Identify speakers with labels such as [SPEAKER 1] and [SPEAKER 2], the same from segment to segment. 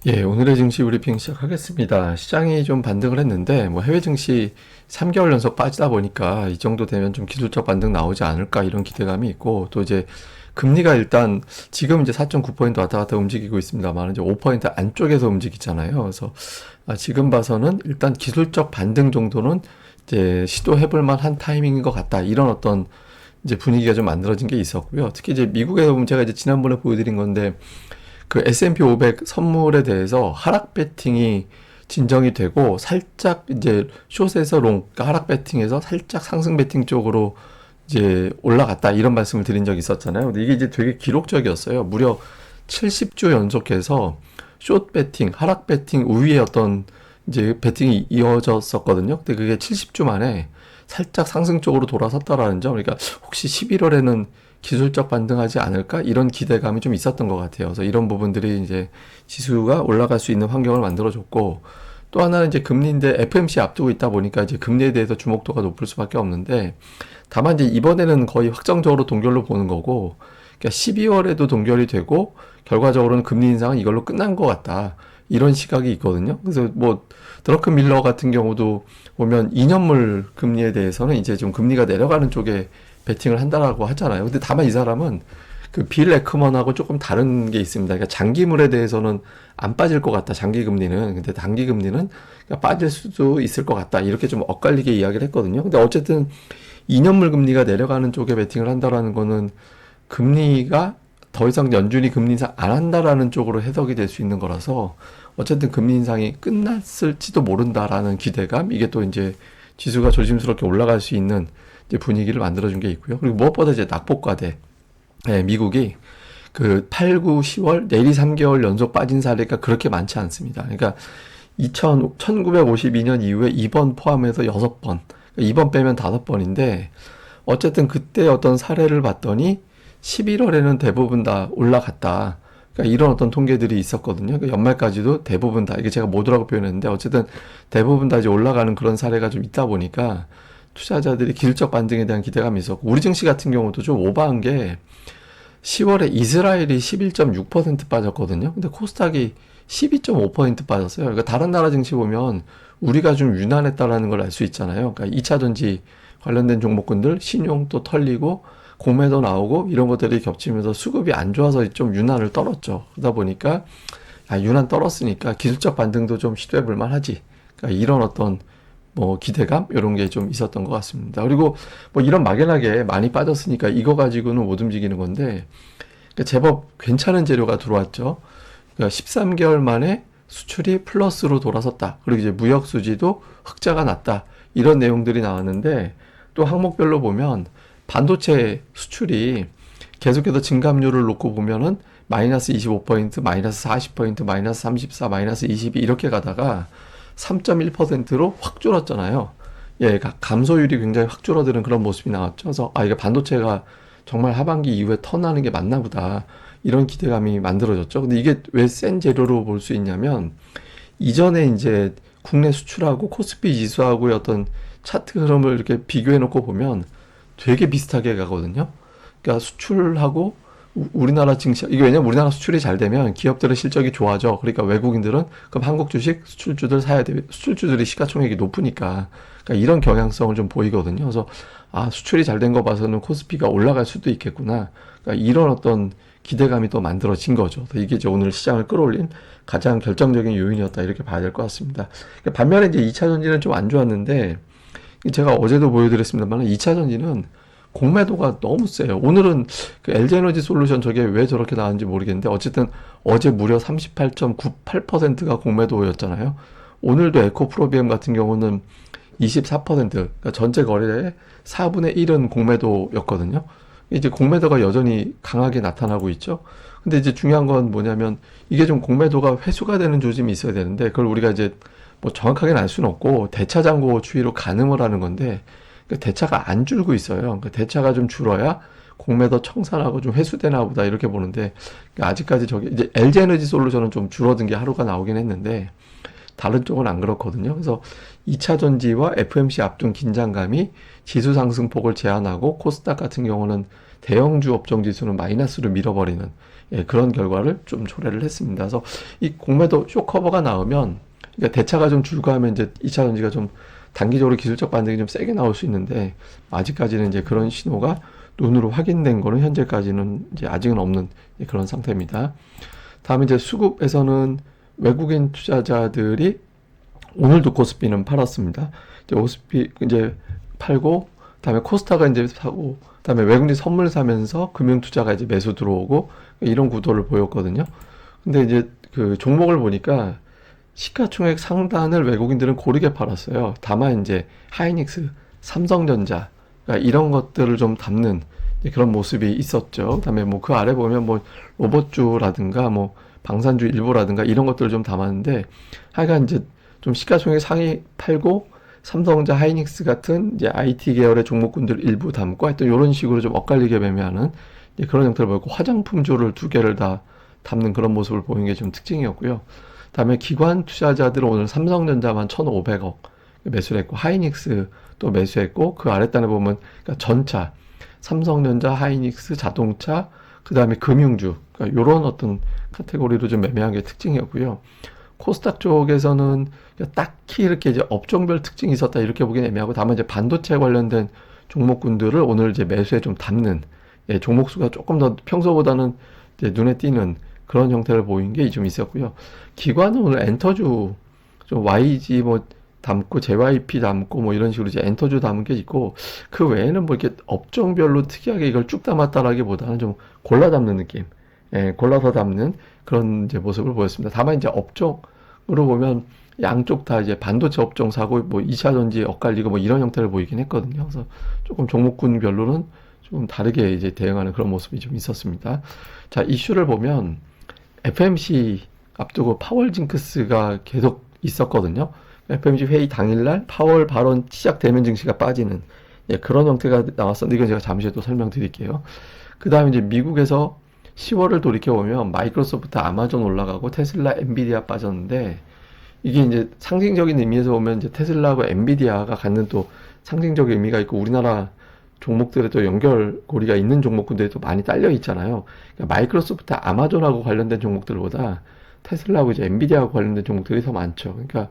[SPEAKER 1] 예, 오늘의 증시 브리핑 시작하겠습니다. 시장이 좀 반등을 했는데, 해외 증시 3개월 연속 빠지다 보니까 이 정도 되면 좀 기술적 반등 나오지 않을까 이런 기대감이 있고, 또 이제 금리가 일단 지금 이제 4.9% 왔다 갔다 움직이고 있습니다만, 이제 5% 안쪽에서 움직이잖아요. 그래서 지금 봐서는 일단 기술적 반등 정도는 이제 시도해볼 만한 타이밍인 것 같다. 이런 어떤 이제 분위기가 좀 만들어진 게 있었고요. 특히 이제 미국의 문제가 이제 지난번에 보여드린 건데, 그 S&P 500 선물에 대해서 하락 배팅이 진정이 되고 살짝 이제 숏에서 롱, 그러니까 하락 배팅에서 살짝 상승 배팅 쪽으로 이제 올라갔다 이런 말씀을 드린 적이 있었잖아요. 근데 이게 이제 되게 기록적이었어요. 무려 70주 연속해서 숏 배팅, 하락 배팅 우위에 어떤 이제 배팅이 이어졌었거든요. 근데 그게 70주 만에 살짝 상승 쪽으로 돌아섰다라는 점. 그러니까 혹시 11월에는 기술적 반등하지 않을까? 이런 기대감이 좀 있었던 것 같아요. 그래서 이런 부분들이 이제 지수가 올라갈 수 있는 환경을 만들어줬고, 또 하나는 이제 금리인데 FMC 앞두고 있다 보니까 이제 금리에 대해서 주목도가 높을 수밖에 없는데, 다만 이제 이번에는 거의 확정적으로 동결로 보는 거고, 그러니까 12월에도 동결이 되고, 결과적으로는 금리 인상은 이걸로 끝난 것 같다. 이런 시각이 있거든요. 그래서 드러큰 밀러 같은 경우도 보면 2년물 금리에 대해서는 이제 좀 금리가 내려가는 쪽에 베팅을 한다라고 하잖아요. 근데 다만 이 사람은 그 빌 에크먼하고 조금 다른 게 있습니다. 그러니까 장기물에 대해서는 안 빠질 것 같다. 장기 금리는. 근데 단기 금리는 빠질 수도 있을 것 같다. 이렇게 좀 엇갈리게 이야기를 했거든요. 근데 어쨌든 2년물 금리가 내려가는 쪽에 베팅을 한다라는 거는 금리가 더 이상 연준이 금리 인상 안 한다라는 쪽으로 해석이 될 수 있는 거라서 어쨌든 금리 인상이 끝났을지도 모른다라는 기대감, 이게 또 이제 지수가 조심스럽게 올라갈 수 있는 이제 분위기를 만들어준 게 있고요. 그리고 무엇보다 이제 낙폭과대, 미국이 그 8, 9, 10월 내리 3개월 연속 빠진 사례가 그렇게 많지 않습니다. 그러니까 1952년 이후에 2번 포함해서 6번, 2번 빼면 5번인데 어쨌든 그때 어떤 사례를 봤더니 11월에는 대부분 다 올라갔다. 그러니까 이런 어떤 통계들이 있었거든요. 그러니까 연말까지도 대부분 다, 이게 제가 모두라고 표현했는데 어쨌든 대부분 다 이제 올라가는 그런 사례가 좀 있다 보니까 투자자들이 기술적 반등에 대한 기대감이 있었고, 우리 증시 같은 경우도 좀 오버한 게 10월에 이스라엘이 11.6% 빠졌거든요. 근데 코스닥이 12.5% 빠졌어요. 그러니까 다른 나라 증시 보면 우리가 좀 유난했다라는 걸 알 수 있잖아요. 그러니까 2차전지 관련된 종목군들 신용 또 털리고 공매도 나오고 이런 것들이 겹치면서 수급이 안 좋아서 좀 유난을 떨었죠. 그러다 보니까 유난 떨었으니까 기술적 반등도 좀 시도해 볼 만하지. 그러니까 이런 어떤 기대감 이런 게 좀 있었던 것 같습니다. 그리고 이런 막연하게 많이 빠졌으니까 이거 가지고는 못 움직이는 건데, 그러니까 제법 괜찮은 재료가 들어왔죠. 그러니까 13개월 만에 수출이 플러스로 돌아섰다. 그리고 이제 무역 수지도 흑자가 났다. 이런 내용들이 나왔는데, 또 항목별로 보면 반도체 수출이 계속해서 증감률을 놓고 보면은 마이너스 25%, 마이너스 40%, 마이너스 34, 마이너스 22 이렇게 가다가 3.1%로 확 줄었잖아요. 예, 감소율이 굉장히 확 줄어드는 그런 모습이 나왔죠. 그래서 이게 반도체가 정말 하반기 이후에 턴하는 게 맞나 보다. 이런 기대감이 만들어졌죠. 근데 이게 왜 센 재료로 볼 수 있냐면 이전에 이제 국내 수출하고 코스피 지수하고의 어떤 차트 흐름을 이렇게 비교해 놓고 보면 되게 비슷하게 가거든요. 그러니까 수출하고 우리나라 증시, 이게 왜냐면 우리나라 수출이 잘 되면 기업들의 실적이 좋아져. 그러니까 외국인들은 그럼 한국 주식 수출주들 사야 돼. 수출주들이 시가총액이 높으니까. 그러니까 이런 경향성을 좀 보이거든요. 그래서 수출이 잘 된 거 봐서는 코스피가 올라갈 수도 있겠구나. 그러니까 이런 어떤 기대감이 또 만들어진 거죠. 이게 이제 오늘 시장을 끌어올린 가장 결정적인 요인이었다. 이렇게 봐야 될 것 같습니다. 그러니까 반면에 이제 2차 전지는 좀 안 좋았는데, 제가 어제도 보여드렸습니다만 2차 전지는 공매도가 너무 세요. 오늘은 그 LG에너지 솔루션 저게 왜 저렇게 나왔는지 모르겠는데 어쨌든 어제 무려 38.98%가 공매도였잖아요. 오늘도 에코프로비엠 같은 경우는 24%, 그러니까 전체 거래의 4분의 1은 공매도였거든요. 이제 공매도가 여전히 강하게 나타나고 있죠. 근데 이제 중요한 건 뭐냐면 이게 좀 공매도가 회수가 되는 조짐이 있어야 되는데 그걸 우리가 이제 정확하게는 알 수는 없고 대차장고 추이로 가늠을 하는 건데 대차가 안 줄고 있어요. 그러니까 대차가 좀 줄어야 공매도 청산하고 좀 회수되나 보다 이렇게 보는데 아직까지 저기 이제 LG에너지 솔루션은 좀 줄어든 게 하루가 나오긴 했는데 다른 쪽은 안 그렇거든요. 그래서 2차 전지와 FMC 앞둔 긴장감이 지수 상승폭을 제한하고 코스닥 같은 경우는 대형주 업종 지수는 마이너스로 밀어버리는 그런 결과를 좀 초래를 했습니다. 그래서 이 공매도 쇼커버가 나오면 그러니까 대차가 좀 줄고 하면 이제 2차 전지가 좀 단기적으로 기술적 반등이 좀 세게 나올 수 있는데 아직까지는 이제 그런 신호가 눈으로 확인된 거는 현재까지는 이제 아직은 없는 그런 상태입니다. 다음에 이제 수급에서는 외국인 투자자들이 오늘도 코스피는 팔았습니다. 이제 코스피 이제 팔고, 그다음에 코스타가 이제 사고, 그다음에 외국인 선물 사면서 금융 투자가 이제 매수 들어오고 이런 구도를 보였거든요. 근데 이제 그 종목을 보니까 시가총액 상단을 외국인들은 고르게 팔았어요. 다만 이제 하이닉스, 삼성전자 그러니까 이런 것들을 좀 담는 그런 모습이 있었죠. 그다음에 뭐 그 아래 보면 뭐 로봇주라든가 뭐 방산주 일부라든가 이런 것들을 좀 담았는데 하여간 이제 좀 시가총액 상위 팔고 삼성전자, 하이닉스 같은 이제 IT 계열의 종목군들 일부 담고 하여튼 이런 식으로 좀 엇갈리게 매매하는 그런 형태를 보였고 화장품주를 두 개를 다 담는 그런 모습을 보이는 게 좀 특징이었고요. 그다음에 기관 투자자들은 오늘 삼성전자만 1,500억 매수를 했고 하이닉스 또 매수했고 그 아랫단에 보면 그러니까 전차, 삼성전자, 하이닉스, 자동차, 그다음에 금융주 그러니까 이런 어떤 카테고리로 좀 매매한 게 특징이었고요. 코스닥 쪽에서는 딱히 이렇게 이제 업종별 특징이 있었다 이렇게 보기는 애매하고 다만 이제 반도체 관련된 종목군들을 오늘 이제 매수에 좀 담는 종목 수가 조금 더 평소보다는 이제 눈에 띄는 그런 형태를 보인 게 좀 있었고요. 기관은 오늘 엔터주 좀 YG 뭐 담고 JYP 담고 뭐 이런 식으로 이제 엔터주 담은 게 있고 그 외에는 뭐 이렇게 업종별로 특이하게 이걸 쭉 담았다라기보다는 좀 골라 담는 느낌, 골라서 담는 그런 이제 모습을 보였습니다. 다만 이제 업종으로 보면 양쪽 다 이제 반도체 업종 사고 뭐 2차 전지 엇갈리고 뭐 이런 형태를 보이긴 했거든요. 그래서 조금 종목군별로는 좀 다르게 이제 대응하는 그런 모습이 좀 있었습니다. 자, 이슈를 보면 FMC 앞두고 파월 징크스가 계속 있었거든요. FMC 회의 당일날 파월 발언 시작되면 증시가 빠지는 그런 형태가 나왔었는데 이건 제가 잠시 후에 또 설명드릴게요. 그 다음에 이제 미국에서 10월을 돌이켜보면 마이크로소프트, 아마존 올라가고 테슬라, 엔비디아 빠졌는데 이게 이제 상징적인 의미에서 보면 이제 테슬라하고 엔비디아가 갖는 또 상징적인 의미가 있고 우리나라 종목들에 또 연결고리가 있는 종목군들이 또 많이 딸려 있잖아요. 그러니까 마이크로소프트, 아마존하고 관련된 종목들보다 테슬라하고 이제 엔비디아하고 관련된 종목들이 더 많죠. 그러니까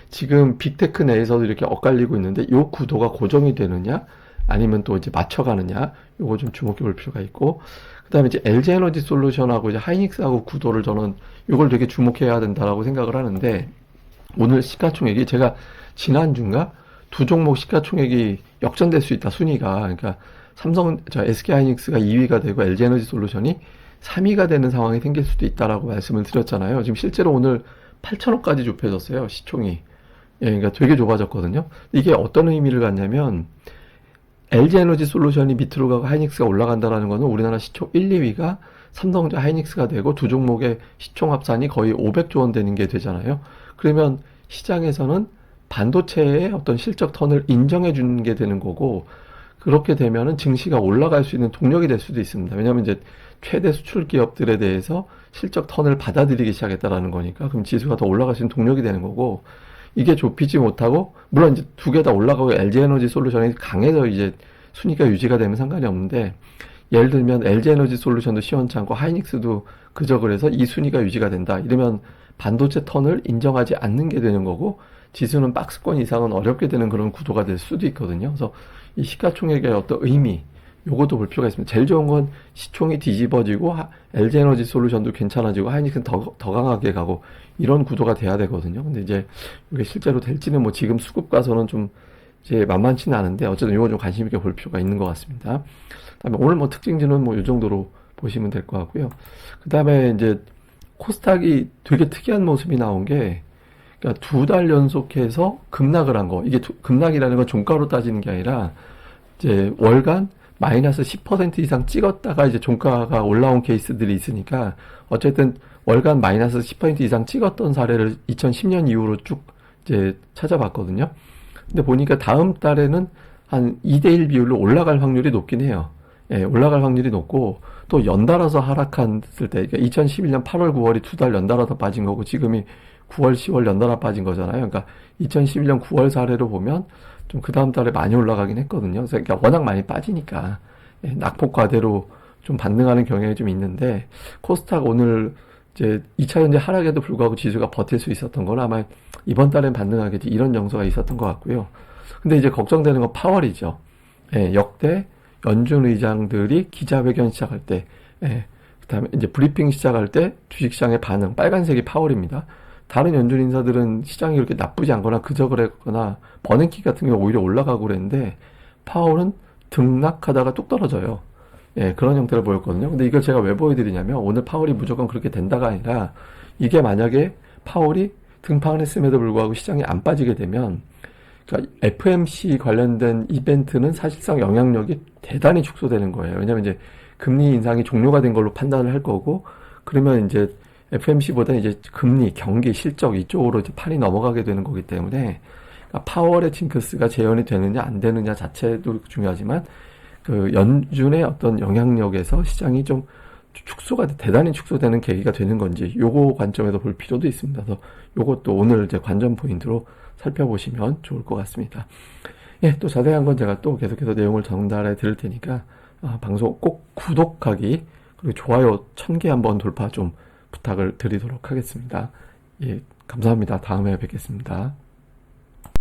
[SPEAKER 1] 지금 빅테크 내에서도 이렇게 엇갈리고 있는데 이 구도가 고정이 되느냐 아니면 또 이제 맞춰가느냐 요거 좀 주목해 볼 필요가 있고 그다음에 이제 LG 에너지 솔루션하고 이제 하이닉스하고 구도를 저는 이걸 되게 주목해야 된다라고 생각을 하는데 오늘 시가총액이 제가 지난주인가 두 종목 시가총액이 역전될 수 있다 순위가 그러니까 SK 하이닉스가 2위가 되고 LG 에너지 솔루션이 3위가 되는 상황이 생길 수도 있다라고 말씀을 드렸잖아요. 지금 실제로 오늘 8천억까지 좁혀졌어요 시총이. 그러니까 되게 좁아졌거든요. 이게 어떤 의미를 갖냐면 LG 에너지 솔루션이 밑으로 가고 하이닉스가 올라간다라는 거는 우리나라 시총 1, 2위가 삼성전자 하이닉스가 되고 두 종목의 시총 합산이 거의 500조 원 되는 게 되잖아요. 그러면 시장에서는 반도체의 어떤 실적 턴을 인정해 주는 게 되는 거고 그렇게 되면은 증시가 올라갈 수 있는 동력이 될 수도 있습니다. 왜냐하면 이제 최대 수출 기업들에 대해서 실적 턴을 받아들이기 시작했다라는 거니까 그럼 지수가 더 올라갈 수 있는 동력이 되는 거고 이게 좁히지 못하고 물론 이제 두 개 다 올라가고 LG 에너지 솔루션이 강해서 이제 순위가 유지가 되면 상관이 없는데 예를 들면 LG 에너지 솔루션도 시원찮고 하이닉스도 그저 그래서 이 순위가 유지가 된다 이러면 반도체 턴을 인정하지 않는 게 되는 거고 지수는 박스권 이상은 어렵게 되는 그런 구도가 될 수도 있거든요. 그래서 이 시가총액의 어떤 의미 요것도 볼 필요가 있습니다. 제일 좋은 건 시총이 뒤집어지고 LG 에너지 솔루션도 괜찮아지고 하이닉스는 더 강하게 가고 이런 구도가 돼야 되거든요. 근데 이제 이게 실제로 될지는 뭐 지금 수급 가서는 좀 이제 만만치는 않은데 어쨌든 이거 좀 관심 있게 볼 필요가 있는 것 같습니다. 그다음에 오늘 뭐 특징주는 뭐 이 정도로 보시면 될 것 같고요. 그다음에 이제 코스닥이 되게 특이한 모습이 나온 게 그러니까 2달 연속해서 급락을 한 거. 이게 급락이라는 건 종가로 따지는 게 아니라 이제 월간 마이너스 10% 이상 찍었다가 이제 종가가 올라온 케이스들이 있으니까 어쨌든 월간 마이너스 10% 이상 찍었던 사례를 2010년 이후로 쭉 이제 찾아봤거든요. 근데 보니까 다음 달에는 한 2대1 비율로 올라갈 확률이 높긴 해요. 올라갈 확률이 높고 또 연달아서 하락했을 때 그러니까 2011년 8월 9월이 2달 연달아서 빠진 거고 지금이 9월 10월 연달아 빠진 거잖아요. 그러니까 2011년 9월 사례로 보면 좀 그 다음 달에 많이 올라가긴 했거든요. 그러니까 워낙 많이 빠지니까 낙폭과대로 좀 반등하는 경향이 좀 있는데 코스닥 오늘 이제 2차 전지 하락에도 불구하고 지수가 버틸 수 있었던 건 아마 이번 달엔 반등하겠지 이런 정서가 있었던 것 같고요. 근데 이제 걱정되는 건 파월이죠. 역대 연준 의장들이 기자회견 시작할 때, 그다음에 이제 브리핑 시작할 때 주식시장의 반응, 빨간색이 파월입니다. 다른 연준 인사들은 시장이 그렇게 나쁘지 않거나 그저 그랬거나 버냉키 같은 경우 오히려 올라가고 그랬는데 파월은 등락하다가 뚝 떨어져요. 그런 형태를 보였거든요. 근데 이걸 제가 왜 보여드리냐면 오늘 파월이 무조건 그렇게 된다가 아니라 이게 만약에 파월이 등판을 했음에도 불구하고 시장이 안 빠지게 되면 그러니까 FMC 관련된 이벤트는 사실상 영향력이 대단히 축소되는 거예요. 왜냐하면 이제 금리 인상이 종료가 된 걸로 판단을 할 거고 그러면 이제 FMC보다 이제 금리, 경기, 실적 이쪽으로 이제 판이 넘어가게 되는 거기 때문에 그러니까 파월의 징크스가 재현이 되느냐 안 되느냐 자체도 중요하지만 그 연준의 어떤 영향력에서 시장이 좀 대단히 축소되는 계기가 되는 건지 요거 관점에서 볼 필요도 있습니다. 그래서 요것도 오늘 이제 관전 포인트로 살펴보시면 좋을 것 같습니다. 또 자세한 건 제가 또 계속해서 내용을 전달해 드릴 테니까 방송 꼭 구독하기 그리고 좋아요 1000개 한번 돌파 좀 부탁을 드리도록 하겠습니다. 감사합니다. 다음에 뵙겠습니다.